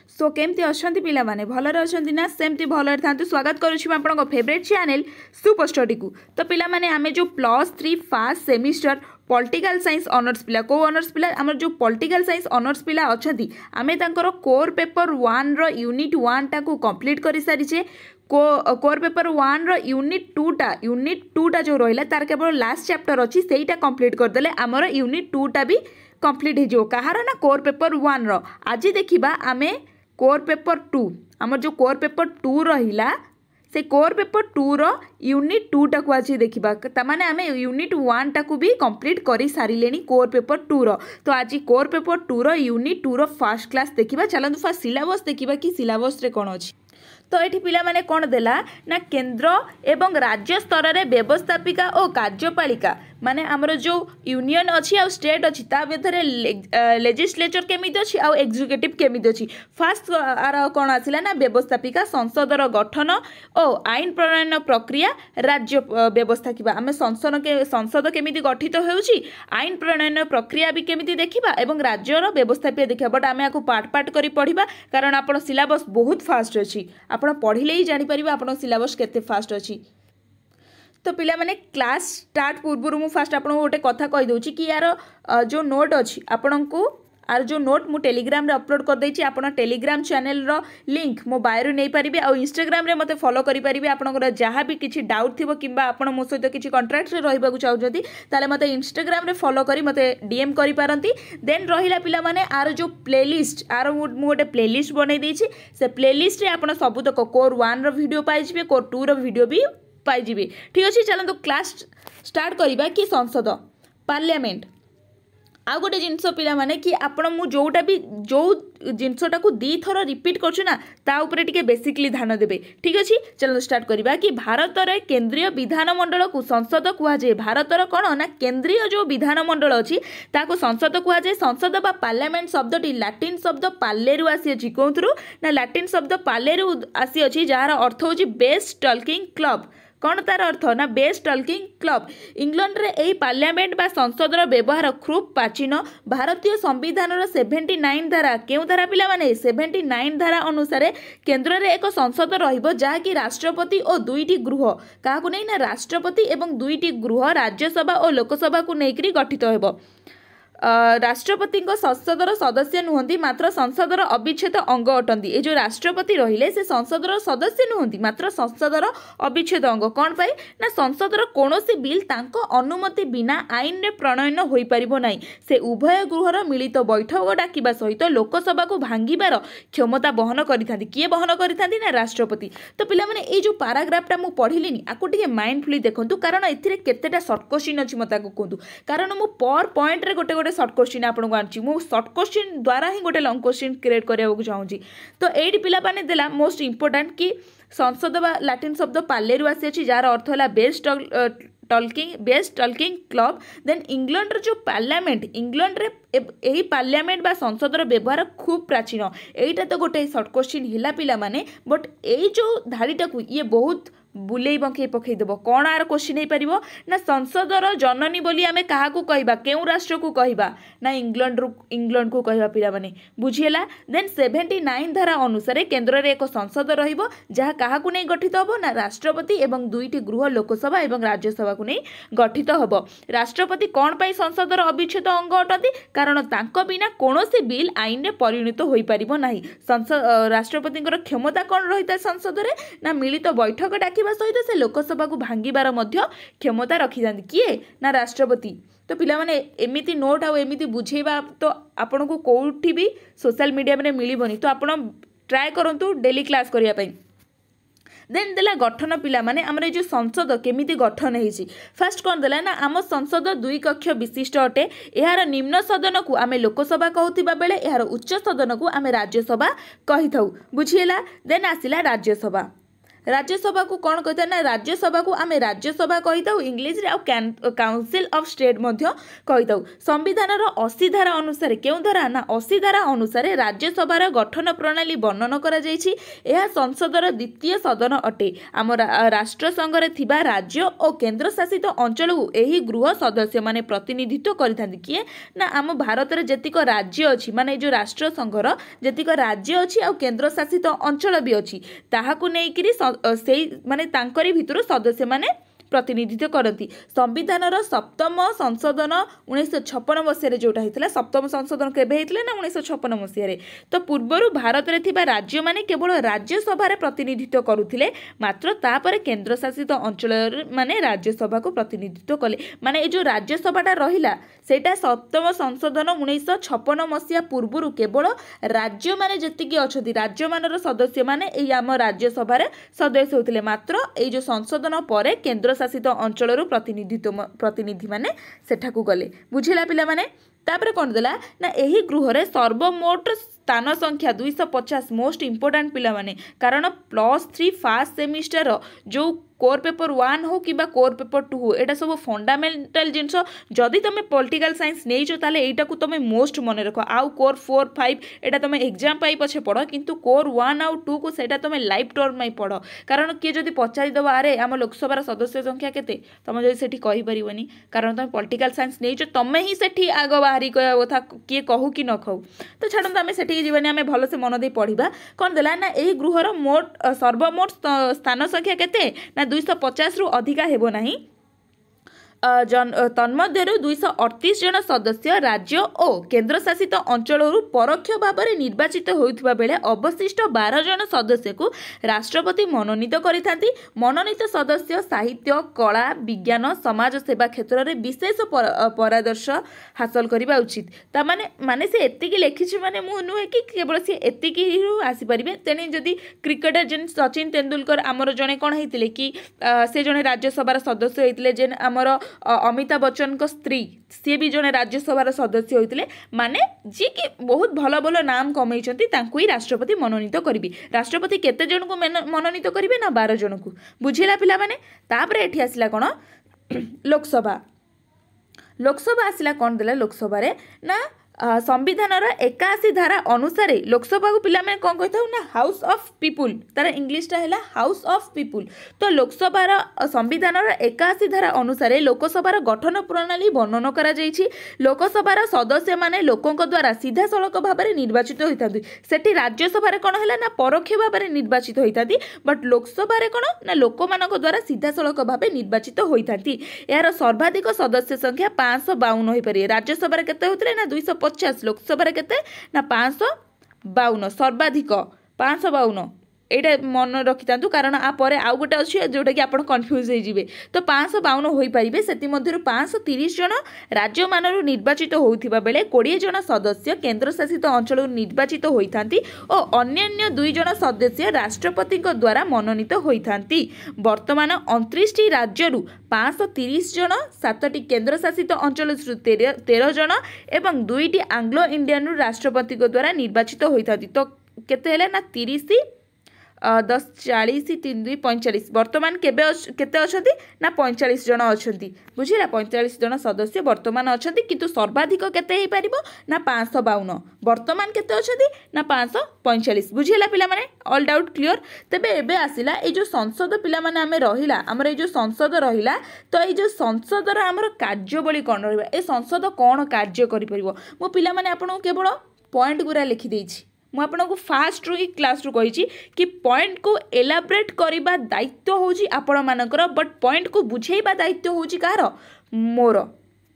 सो केमती अच्छी पिला माने भलरे अच्छी ना सेमती भलरे था स्वागत करुच्छी आपण फेवरेट चैनल सुपर स्टडी को। तो पिला माने आमे जो +3 first semester political science honours पिला को ऑनर्स पिला आमर जो पॉलिटिकल साइंस ऑनर्स पिला अच्छी आमे तांकर कोर पेपर 1 रो यूनिट 1 टा को कंप्लीट कर सारी कोर पेपर 1 रो यूनिट 2 टा जो रहिला तार केवल लास्ट चैप्टर अच्छी सेटा कंप्लीट करदेले आमर यूनिट 2 टा भी कंप्लीट हो कहार ना कोर पेपर 1 रो। आज देखिबा आमे कोर पेपर 2 आमर जो कोर पेपर 2 रहिला से कोर पेपर 2 रो यूनिट 2 टा को आज देखिबा तमाने आमे यूनिट 1 टा को भी कंप्लीट करी सारिलेनी कोर पेपर 2 रो। तो आज कोर पेपर 2 रो यूनिट 2 रो फर्स्ट क्लास देखिबा। चलंतु फर्स्ट सिलेबस देखिबा कि सिलेबस रे कोन अछि। तो ये पिला माने कौन देला ना केंद्र एवं राज्य स्तर रे व्यवस्थापिका और कार्यपालिका माने हमरो जो यूनियन अच्छी आ स्टेट अच्छी ता भीतर लेजिस्लेचर केमिति अच्छी आ एग्जीक्यूटिव केमिति अच्छी। फास्ट आर कौन आसिला ना व्यवस्थापिका संसदर गठन और आईन प्रणयन प्रक्रिया राज्य व्यवस्था किबा आमे संसद केमिति गठित होउची आईन प्रणयन प्रक्रिया भी केमिति देखिबा एवं राज्यर व्यवस्थापिका देखिबा। बट आमे आको पार्ट पार्ट करी पढ़िबा कारण आपण सिलेबस बहुत फास्ट अच्छी आपण पढ़िले ही जानि परिबा आपण सिलेबस केते फास्ट अच्छी। तो पिला माने क्लास स्टार्ट पूर्व मु फास्ट आपन गोटे कथा कहि दउची कि यार जो नोट अछि आपन को आर जो नोट मु टेलीग्राम रे अपलोड कर दैछि आपन टेलीग्राम चैनल रो लिंक मो बायो नै परिबे आ इंस्टाग्राम रे मते फॉलो करि परिबे। आपन जहाँ भी किछि डाउट थिबो किबा आपन मो सहित किछि कॉन्ट्रैक्ट रे रहबा को चाहउजती ताले मते इंस्टाग्राम रे फॉलो करी मते डीएम करि पारंती। देन रहिला पिला माने आर जो प्लेलिस्ट आर मु गोटे प्लेलिस्ट बनै दैछि से प्लेलिस्ट रे आपन सब तक कोर 1 रो वीडियो पाइ जिबे कोर 2 रो वीडियो भी पाइ जिबे। ठीक अछि चलंतु क्लास स्टार्ट करिबा कि संसद पार्लियामेंट आ गोटे जिनस पिला माने कि आपण मु जोटा भी जो जिनसटा को दी थर रिपीट करछु ना ता ऊपर टिके बेसिकली ध्यान देबे। ठीक अछि चलो स्टार्ट करिबा कि भारत रे केंद्रीय विधानमंडल को संसद कुआ जाय। भारत रो कोन ना केंद्रीय जो विधानमंडल अछि ताको संसद कुआ जाय। संसद बा पार्लियामेंट शब्दटी लैटिन शब्द पाल्लेरु आसी अछि कोंथरु ना लैटिन शब्द पाल्लेरु आसी अछि जहार अर्थ होछि बेस्ट टॉकिंग क्लब। कौन तार अर्थ ना बेस्ट टॉकिंग क्लब। इंग्लैंड रे एही पार्लियामेंट बा संसद रो व्यवहार खूब प्राचीन। भारतीय संविधान रो 79 धारा केउ धारा पिला माने 79 धारा अनुसार केंद्र रे एक संसद रहिबो जहा कि राष्ट्रपति और 2टी गृह काहाकु नै ना राष्ट्रपति एवं 2टी गृह राज्यसभा और लोकसभा को नेकरी गठित हेबो। राष्ट्रपति संसदर सदस्य नुहंती मात्र संसदर अविच्छेद अंग अटंती। ए जो राष्ट्रपति रहिले से संसदर सदस्य नुहंती मात्र संसदर अविच्छेद अंग। कौन पाई ना संसदर कोनोसी बिल तांको अनुमति बिना आईन रे प्रणयन होई परिबो नाही। से उभय गृहर मिलित बैठक डाकिबा सहित लोकसभा को भांगिबार क्षमता बहन करिथांती। किए बहन करिथांती ना राष्ट्रपति। तो पिला माने ए जो पैराग्राफटा मु पढिलिनी आको टिके माइंडफुली देखंतु कारण एथिरे केतेटा शॉर्ट क्वेश्चन अछि मता को कोंतु कारण मु पर पॉइंट रे गोटे शॉर्ट क्वेश्चन आपको आनी मु शॉर्ट क्वेश्चन द्वारा ही गोटे लॉन्ग क्वेश्चन क्रिएट करने चाहूँगी। तो एटी पिला पाने देला मोस्ट इंपोर्टेंट कि संसद बा लैटिन शब्द पाल्लेरु आसी अछि जार अर्थ होला best talking club. Then England रो जो पार्लियामेंट इंग्लैंड रे एही पार्लियामेंट बा संसद रो व्यवहार खूब प्राचीन। एटा तो गोटे शॉर्ट क्वेश्चन हिला पिला माने बट एई जो धाड़ीटा को ये बहुत बुलेई बंके पकई देबो। कौन आर क्वेश्चन हे परिबो ना संसदर जननी बोली आमे काहा को कहबा केउ राष्ट्र को कहबा ना इंग्लैंड को कहबा पिला माने बुझिएला। देन 79 धारा अनुसार केंद्र रे एक संसद रहिबो जहा काहा को नै गठित होबो ना राष्ट्रपति एवं 2टी गृह लोकसभा एवं राज्यसभा को नै गठित होबो। राष्ट्रपति कौन पाई संसदर अविच्छेद अंग अटंती कारण तांको बिना कोनोसी बिल आईन रे परिणत होई परिबो नाही। राष्ट्रपतिଙ୍କର क्षमता कौन रहिता संसद रे ना मिलित बैठक डाकी सहित से लोकसभा को भांगिबार मध्य क्षमता रखी जाती किए ना राष्ट्रपति। तो पिला माने एमिति नोट आ एमिति बुझेबा तो आपन को कोठी भी सोशल मीडिया में मिलिबनी। तो आपन ट्राई करंतु डेली क्लास करिया पई। देन देला गठन पिला माने हमरे जो संसद केमिति गठन हेछि। फर्स्ट कोन देला ना आम संसद 2 कक्ष विशिष्ट अटे। एहार निम्न सदन को आमे लोकसभा कहउतिबा बेले एहार उच्च सदन को आमे राज्यसभा कहि थाउ बुझिएला। देन आसिला राज्यसभा। राज्यसभा को कौन कही ना राज्यसभा को आम राज्यसभा कही था इंग्लिश रे काउंसिल ऑफ स्टेट कही था संविधान 80 धारा अनुसार क्यों धारा ना 80 धारा अनुसार राज्यसभार गठन प्रणाली वर्णन करा जायछि। यह संसदर द्वितीय सदन अटे। आम राष्ट्र संघरे थिबा राज्य और केंद्र शासित अंचल को यही गृह सदस्य माने प्रतिनिधित्व करिथांती किए ना आम भारत रे जेतिक राज्य अछि माने जो राष्ट्र संघर जेतिक राज्य अछि आ केंद्र शासित अंचल भी अछि ताहाकु नेइकिरी सेई माने तांकरी भितरु सदस्य माने प्रतिनिधित्व करती। संविधानर सप्तम संशोधन 1956 मसीह जोटा होता सप्तम संशोधन केबे होता ना 1956 मसीह तो पूर्वर भारत में थिबा राज्य माने केवल राज्यसभा प्रतिनिधित्व करुथिले मात्र तापर केंद्र शासित अंचल माने राज्यसभा को प्रतिनिधित्व कले माने ये जो राज्यसभाटा रहिला सेटा सप्तम संशोधन 1956 मसीहा पूर्वर केवल राज्य माने जेतिकी अछथि राज्य मानर सदस्य माने एई आम राज्यसभा सदस्य होतिले मात्र एई जो संशोधन परे केंद्र शासित अंचल प्रतिनिधि माने सेठाकू गले बुझिला पिला माने तापर कौन देला ना यही गृह रे सर्वमोट स्थान संख्या 250 मोस्ट इंपोर्टेंट पिला माने कारण +3 फास्ट सेमिस्टर जो कोर पेपर 1 हो कि कोर पेपर 2 हो एटा सब फंडामेंटल जिनस जदि तुम पॉलिटिकल साइंस नहीं ताले एटा को तुम मोस्ट मन रख आउ कोर 4 5 एटा तुम एग्जाम पाई पछे पढ़ किंतु कोर 1 आउ 2 को सेटा तुम लाइफ टर्म में पढ़ कारण किए जदि पचारि दबा अरे आम लोकसभा सदस्य संख्या केते तुम जदि सेठी कहि परिबनी कारण तुम पॉलिटिकल साइंस नहीं तुम ही सेठी आग बाहरी कहवा कथा किए कहू कि न कहू तो छाड़ू आम सेठी जीवानी आम भल से मन दे पढ़ा कौन देला ना यही गृहर मोट सर्वमोट स्थान संख्या केते ना 250 रु अधिका हेबो नाही तन्मध्यरु 238 जन सदस्य राज्य और केंद्र शासित अंचल परोक्ष भाव में निर्वाचित होइथिबा बेले अवशिष्ट 12 जन सदस्य को राष्ट्रपति मनोनीत करिथांती। मनोनीत सदस्य साहित्य कला विज्ञान समाज सेवा क्षेत्र में विशेष परादर्श हासिल करबा उचित ता माने से एतिकी लेखिछि माने मु नुहे कि केवल से एतिकी आसी परिबे तेने जदि क्रिकेटर जेन सचिन तेंदुलकर आमर जने कोन हेतिले कि से जने राज्यसभा सदस्य हेतिले जेन आमर अमिताभ बच्चन को स्त्री सी भी जने राज्यसभा सदस्य होते माने जी कि बहुत भल भल नाम कमई ही राष्ट्रपति मनोनीत करी राष्ट्रपति केते जन को मनोनीत करेंगे ना 12 जन को बुझेगा पिला माने तापर एठी आसिला कोन लोकसभा आसिला कोन देला लोकसभा रे ना संविधान 81 धारा अनुसार लोकसभा को पिला में कौन कही ना हाउस ऑफ पीपुल तार इंग्लिश टा है हाउस ऑफ पीपुल तो लोकसभार संविधान 81 धारा अनुसार लोकसभार गठन प्रणाली वर्णन करा जायछि। लोकसभार सदस्य माने लोकों द्वारा सीधा सड़क भाव में निर्वाचित होता सेठी राज्यसभा कौन है ना परोक्ष भाव में निर्वाचित होता बट लोकसभा कौन ना लोक मान द्वारा सीधा सड़क भाव निर्वाचित होता यार सर्वाधिक सदस्य संख्या 552 हो पारे राज्यसभा केते होतले ना 250 लोकसभा केते ना 552 सर्वाधिक 552 एटा मन रखी था कारण आपर आउ गोटे अच्छे जोटा कि आप कन्फ्यूज हो तो 552 हो पारे से 530 जन राज्य मान निर्वाचित होता बेले 20 जन सदस्य केंद्र शासित अंचल निर्वाचित होती और अन्य 2 जन सदस्य राष्ट्रपति द्वारा मनोनीत होती। वर्तमान 29 राज्य 530 जन 7टी केंद्र शासित अंचल 13 जन एवं 2टी आंग्लो इंडियन राष्ट्रपति द्वारा निर्वाचित होती तो केते ना 30 10 40 3 2 45 वर्तमान केते अछंती ना 45 जन अछंती बुझिला 45 जन सदस्य वर्तमान अछंती किंतु सर्वाधिक केते हे परिबो ना 552 वर्तमान केते अछंती ना 545 बुझिला पिला माने ऑल डाउट क्लियर। तबे एबे आसिला ए जो संसद पिला माने हमें रहिला हमर ए जो संसद रहिला तो ए जो संसदर हमर कार्यबली कोन रहबा ए संसद कोन कार्य करि परिबो मो पिला माने आपन केवल पॉइंट गुरा लिखि देछि मु आपको फास्ट ही क्लास रू कही कि पॉइंट को एलाबरेट करने दायित्व होची आपण मानकर बट पॉइंट को बुझेबा दायित्व होची कार मोर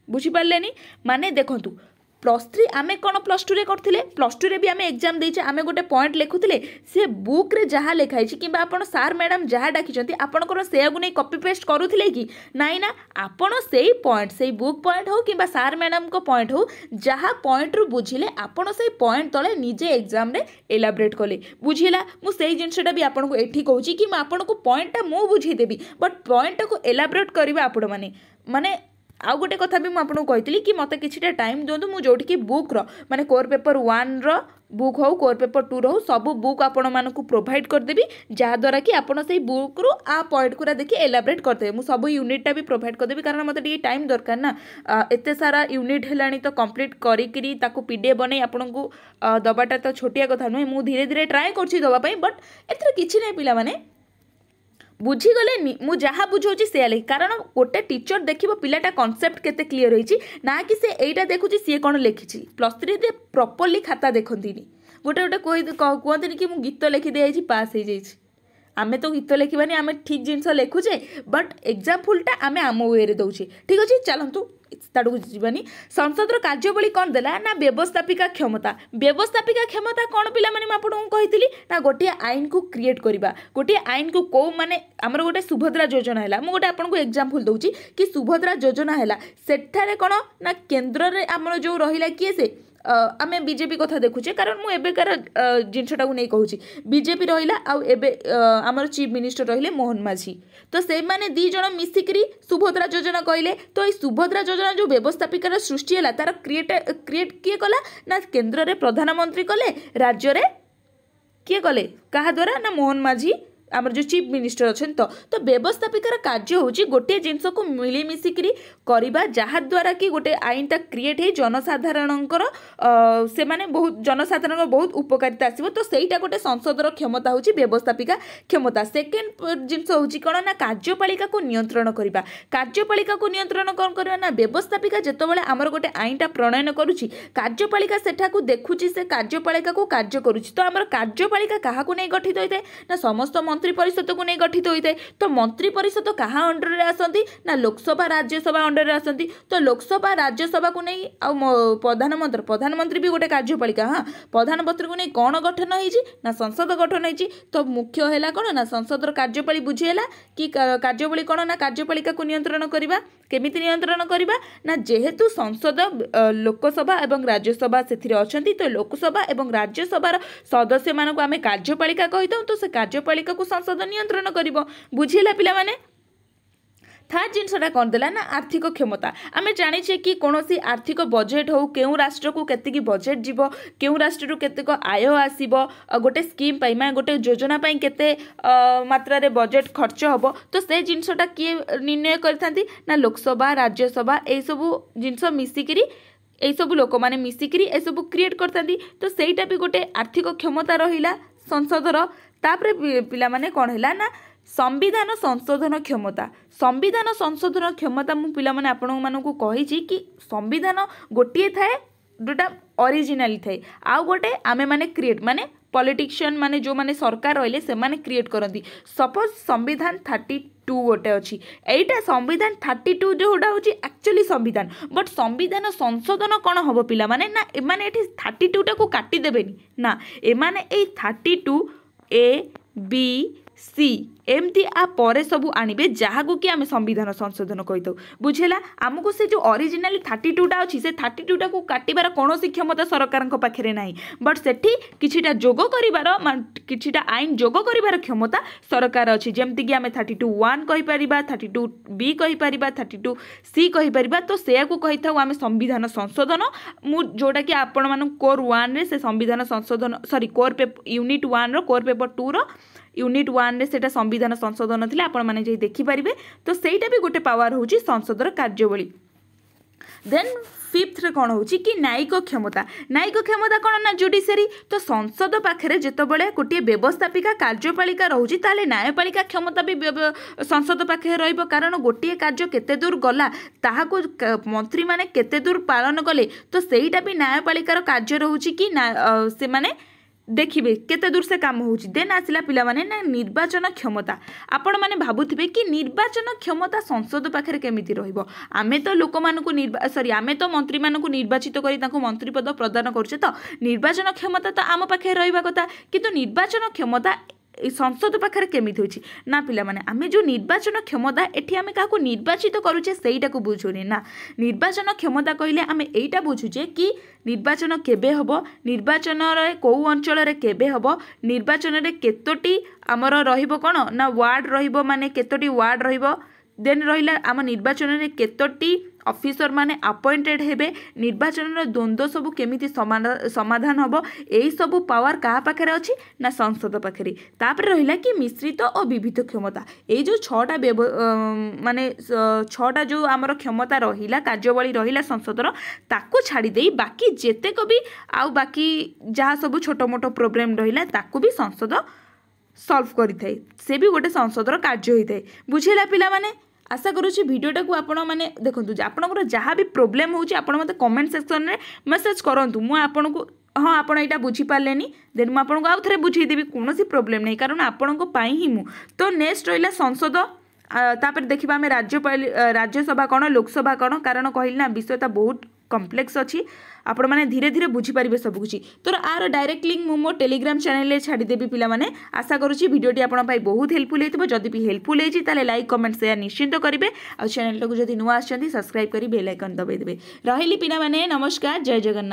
बुझिपारे माने देखंतु +3 आमे कौन +2 रे करथिले +2 रे भी आमे एग्जाम देइछे आमे गोटे पॉइंट लिखुथिले से बुक रे जहा लिखाई कि आपण सार मैडम जहा डाकिचंती आपनकर सेयागु नै कॉपी पेस्ट करूथिले कि नाइ ना आपण सेही पॉइंट सेही बुक पॉइंट हो कि सार मैडम को पॉइंट हो जहा पॉइंट रु बुझिले आपण सेही पॉइंट तले निजे एग्जाम रे एलाबरेट कले बुझिला मु सेही जिंसटा भी आपण को एठी कहूची कि म आपण को पॉइंट टा मु बुझी देबी बट पॉइंट को एलाबरेट करबा आपण माने आउ गोटे कथा भी मुझे कही कि मत कि टाइम दिंतु मुझे जोटि बुक्र माने कोर पेपर 1 रो बुक हो कोर पेपर 2 रो सब बुक आपण मानक प्रोवाइड करदेवी जहाद्वारा कि आपड़ से बुक रु आ पॉइंट गुरा देखिए एलाबरेट करदेवे मुझे सब यूनिटा भी प्रोवाइड करदेवी कारण मत टाइम दरकार ना एत सारा यूनिट है तो कंप्लीट करी पीडीएफ बन आपन को दबाटा तो छोटिया कथा नुहे मुझे धीरे धीरे ट्राए करवाई बट एथर किसी ना पिला माने बुझीगले मु जहाँ बुझाऊँ से लिखी कारण गोटे टीचर देखो पिलाटा कनसेप्ट केते क्लीयर होती ना कि से एटा देखुची सी कौन लिखी +3 दे प्रॉपर्ली खाता देखती गोटे गोटे कहते कि मुझे गीत लिखी दी पास हो जाइए आमे तो गीत लिखबानी आमे ठीक जिनस लिखुचे बट एग्जाम्पलटा आमे आम वे दौचे ठीक अच्छे चलतु ताड़ू जीवानी संसद कार्यवली कौन देला ना व्यवस्थापिका क्षमता कौन पिला माने आपको कही ना गोटे आईन को क्रिएट करवा गोटे आईन को कौ माने आमर गोटे सुभद्रा योजना है मुझे आपको एग्जाम्पल दूची कि सुभद्रा योजना है सेठारे कौन ना केन्द्र में आमर जो रहा किए से आमे बीजेपी कथा देखुचे कारण मु एबेकार जिनसटा को नहीं कहूची बीजेपी रहिला आउ एबे आमर चीफ मिनिस्टर रहिले मोहन माझी तो से माने दी जण मिसिकरी सुभद्रा योजना कहले तो ये सुभद्रा योजना जो व्यवस्थापिकार सृष्टि है तार क्रिएट किए कला ना केन्द्र में प्रधानमंत्री कले राज्य रे किए कले कहा द्वारा ना मोहन माझी आमर जो चीफ मिनिस्टर अच्छा तो व्यवस्थापिकार कार्य होची गोटे जिनस को मिलीमिशिकी करवा जहाद्वारा कि गोटे आईनटा क्रिएट हो जनसाधारणकर से माने बहुत जनसाधारण बहुत उपकारिता आसो तो सहीटा गोटे संसदर क्षमता होची व्यवस्थापिका क्षमता सेकेंड जिनस होची कौन ना कार्यपालिका को नियंत्रण करवा कार्यपालिका को नियंत्रण कौन करवा ना व्यवस्थापिका जितेबाला आमर गोटे आईनटा प्रणयन करुच्ची कार्यपालिका सेठा देखुची से कार्यपालिका को कार्य करुच्ची तो आमर कार्यपालिका क्या नहीं गठित होता है ना समस्त मंत्री परिषद को नहीं गठित होता है तो मंत्री परिषद क्या अंडर में आसती ना लोकसभा राज्यसभा अंडर में आसती तो लोकसभा राज्यसभा को नहीं प्रधानमंत्री भी गोटे कार्यपालिका हाँ प्रधानमंत्री को नहीं कौन गठन होती ना संसद गठन होती तो मुख्य है कौन ना संसदर कार्यपाली बुझीगला कि कार्यवली कौन ना कार्यपालिका को नियंत्रण करवा केमिति नियंत्रण करवा ना जेहेतु संसद लोकसभा एवं राज्यसभा से अच्छी तो लोकसभा एवं राज्यसभार सदस्य मानक आम कार्यपालिका कही तो से कार्यपालिका को संसद नियंत्रण कर बुझीला पिला माने थर्ड जिनसटा कौन देला ना आर्थिक क्षमता आम जाने कि कौन सी आर्थिक बजेट हो क्यों राष्ट्र को केतिकी बजेट जीव क्यों राष्ट्र केतेक आय आसब गोटे स्कीम पाई गोटे योजना पाई केते मात्रा रे बजेट खर्च हम तो से जिनसटा किए निर्णय करथांती ना लोकसभा राज्यसभा यही सब जिनस मिसिकी यही सब लोक मैंने मिसिकी यह सब क्रिएट करथांती तो सेटा भी गोटे आर्थिक क्षमता रहिला संसदर तापरे पिला माने कौन है ना संविधान संशोधन क्षमता मु पिला माने आपण मानकु कहिछि कि संविधान गोटे थाए जोटा ओरिजिनल थाए आउ गोटे आमे माने क्रिएट माने पॉलिटिशियन माने जो माने सरकार रहिले से माने क्रिएट करती सपोज संविधान 32 गोटे अच्छी एटा संविधान 32 जोटा हूँ एक्चुअली संविधान बट संविधान संशोधन कौन हम पिला माने ना एमाने एठी 32 टा को काटी देबेनी ना एमाने ए 32 A B C एमती आ परे सबू आनिबे जहाँ को कि आम संविधान संशोधन कही था बुझेला आमको से जो ओरिजिनली 32 टा अच्छी से 32 टा को काटिबार कौन क्षमता सरकार पाखे ना बट सेठी किछिटा जोग करिबार किछिटा आईन जोग करिबार क्षमता सरकार अच्छी जमती कि आम 32(1) कहीपर 32B कहीपर 32C कहीपर तो से कही था आम संविधान संशोधन मु जोटा कि आपण मानक कोर 1 रे से संविधान संशोधन सॉरी कोर पेपर यूनिट 1 रो कोर पेपर 2 रो यूनिट 1 रे सेटा संविधान संशोधन थिले आपण माने जे देखि परिबे तो सेटा भी गोटे पावर होची संसदर कार्यवली देन फिफ्थ रे कौन होची कि न्यायिक क्षमता कौन ना जुडिशियरी तो संसद पाखे जितेबाला गोटे व्यवस्थापिका कार्यपालिका रोचे ताले न्यायपालिका क्षमता भी संसद पाखे रहिबो कारण गोटे कार्य केते दूर गला ताहाको मंत्री माने केते दूर पालन कले तो सेटा भी न्यायपालिकार कार्य रोची कि से माने देखिए केते दूर से काम होची देन आसिला पिला माने ना निर्वाचन क्षमता आपण माने भाबुथिबे कि निर्वाचन क्षमता संसद पाखरे केमिति रहिबो आमे तो लोक मानकु सॉरी आमे तो मंत्री मानकु निर्वाचित करी तांको मंत्री पद प्रदान करछे तो निर्वाचन क्षमता तो आम पाखे रहिबा कथा किंतु निर्वाचन क्षमता संसद पाखे केमिति होची ना पिला माने आमे जो निर्वाचन क्षमता एठी आमे काको निर्वाचित करूचे सेईटा को बुझुनी ना निर्वाचन क्षमता कहले आमे एईटा बुझुचे कि निर्वाचन केबे हबो निर्वाचन रे को अंचल रे केबे हबो निर्वाचन रे केतोटी हमर रहिबो कोन ना वार्ड रहिबो माने केतोटी वार्ड रहिबो देन रहिला आम निर्वाचन में केतोटी ऑफिसर माने अपॉइंटेड हेबे निर्वाचन द्वंद्व सब केमिति समाधान हम यही सब पावर क्या पाखे अच्छी ना संसद पाखे तापर रहिला कि मिश्रित और विविध क्षमता ये जो छटा माने छटा जो आमर क्षमता रहिला कार्यबली रहिला संसदर ताकू छाड़ी देई बाकी जेतेक भी आउ बाकी जहाँ सब छोट मोट प्रोब्लेम रहिला ताकू भी संसद सॉल्व करिथाय से भी गोटे संसदर कार्य होता है बुझेला पिला माने आशा करुँची भिडियोटा को आपण मैंने देखो आपंकर जहाँ भी प्रोब्लेम होची आपण मते कमेंट सेक्शन में मेसेज करूँ मुझे आपन को हाँ आप यहाँ बुझीपारे देन मुझे आउ थे बुझेदेवी कौन प्रोब्लेम नहीं कारण आपण ही मु तो नेक्स्ट रहा संसद तापर देखा आम राज्यसभा कौन लोकसभा कौन कारण कहली ना विषयता बहुत कम्प्लेक्स अच्छी आपण मैंने धीरे धीरे बुझीपारे सबकुछ तो आर डायरेक्ट लिंक मु मो टेलीग्राम चैनल छाड़देवी पिला माने आशा करुँची भिडियोटी आपण बहुत हेल्पफुल होती जदि भी हेल्पफुल होती ताले लाइक कमेंट शेयर निश्चिंत करेंगे आ चैनल को जब नुआ आछंती सब्सक्राइब करी बेल आइकन दबाई देवे रही पिला माने नमस्कार जय जगन्नाथ।